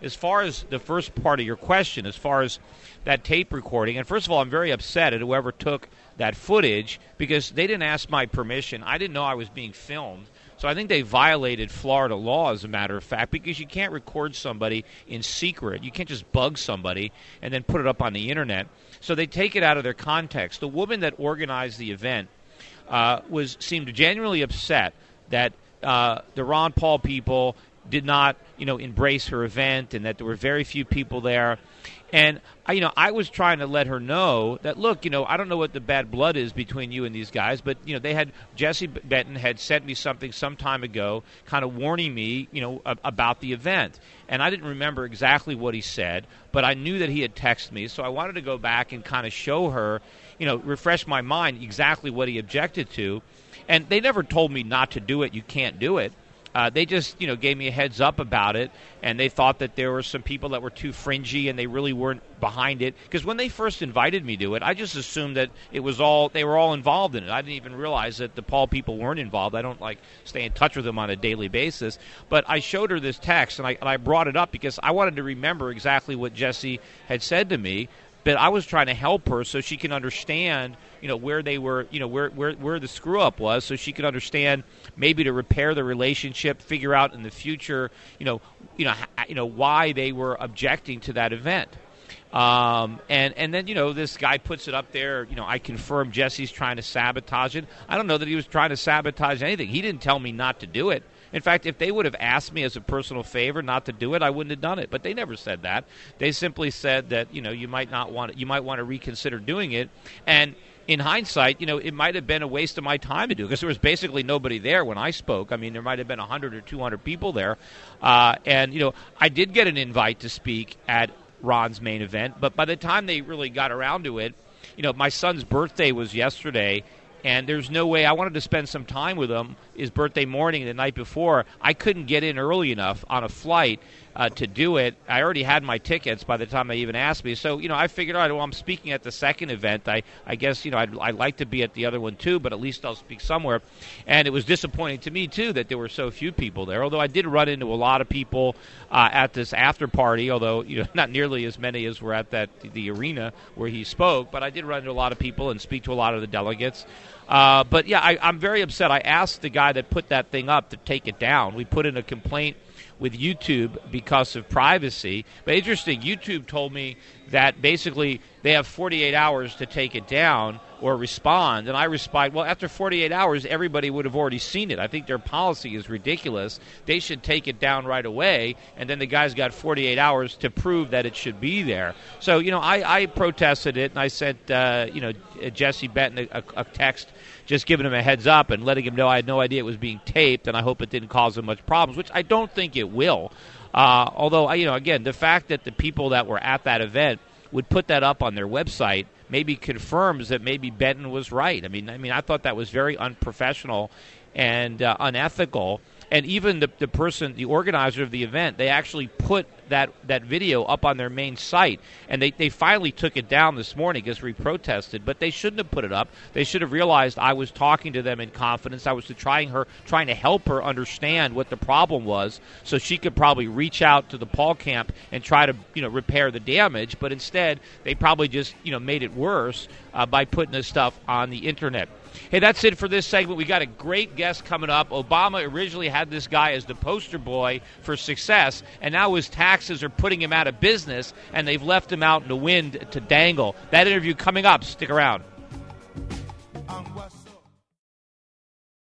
As far as the first part of your question, as far as that tape recording, and first of all, I'm very upset at whoever took that footage because they didn't ask my permission. I didn't know I was being filmed. So I think they violated Florida law, as a matter of fact, because you can't record somebody in secret. You can't just bug somebody and then put it up on the Internet. So they take it out of their context. The woman that organized the event seemed genuinely upset that the Ron Paul people did not, embrace her event and that there were very few people there. And, I was trying to let her know that, look, I don't know what the bad blood is between you and these guys, but, Jesse Benton had sent me something some time ago kind of warning me, about the event. And I didn't remember exactly what he said, but I knew that he had texted me. So I wanted to go back and kind of show her, refresh my mind exactly what he objected to. And they never told me not to do it. You can't do it. They just, gave me a heads up about it, and they thought that there were some people that were too fringy and they really weren't behind it. Because when they first invited me to it, I just assumed that they were all involved in it. I didn't even realize that the Paul people weren't involved. I don't stay in touch with them on a daily basis. But I showed her this text, and I brought it up because I wanted to remember exactly what Jesse had said to me. But I was trying to help her so she can understand, where they were, where the screw up was, so she could understand maybe to repair the relationship, figure out in the future, why they were objecting to that event. And then, this guy puts it up there, I confirm Jesse's trying to sabotage it. I don't know that he was trying to sabotage anything. He didn't tell me not to do it. In fact, if they would have asked me as a personal favor not to do it, I wouldn't have done it. But they never said that. They simply said that, you might want to reconsider doing it. And in hindsight, it might have been a waste of my time to do it because there was basically nobody there when I spoke. I mean, there might have been 100 or 200 people there. And I did get an invite to speak at Ron's main event. But by the time they really got around to it, my son's birthday was yesterday. And there's no way I wanted to spend some time with him his birthday morning and the night before. I couldn't get in early enough on a flight to do it. I already had my tickets by the time they even asked me. So, I figured, all right, well, I'm speaking at the second event. I guess, I'd like to be at the other one too, but at least I'll speak somewhere. And it was disappointing to me, too, that there were so few people there, although I did run into a lot of people at this after party, although, not nearly as many as were at the arena where he spoke. But I did run into a lot of people and speak to a lot of the delegates. But, yeah, I'm very upset. I asked the guy that put that thing up to take it down. We put in a complaint with YouTube because of privacy. But interesting, YouTube told me that basically they have 48 hours to take it down or respond. And I respond, well, after 48 hours, everybody would have already seen it. I think their policy is ridiculous. They should take it down right away, and then the guy's got 48 hours to prove that it should be there. So, I protested it, and I sent, Jesse Benton a text just giving him a heads up and letting him know I had no idea it was being taped, and I hope it didn't cause him much problems, which I don't think it will. Although, again, the fact that the people that were at that event would put that up on their website maybe confirms that maybe Benton was right. I mean, I thought that was very unprofessional and unethical. And even the organizer of the event, they actually put that video up on their main site. And they finally took it down this morning because we protested. But they shouldn't have put it up. They should have realized I was talking to them in confidence. I was trying to help her understand what the problem was so she could probably reach out to the Paul camp and try to repair the damage. But instead, they probably just made it worse by putting this stuff on the Internet. Hey, that's it for this segment. We got a great guest coming up. Obama originally had this guy as the poster boy for success, and now his taxes are putting him out of business, and they've left him out in the wind to dangle. That interview coming up. Stick around.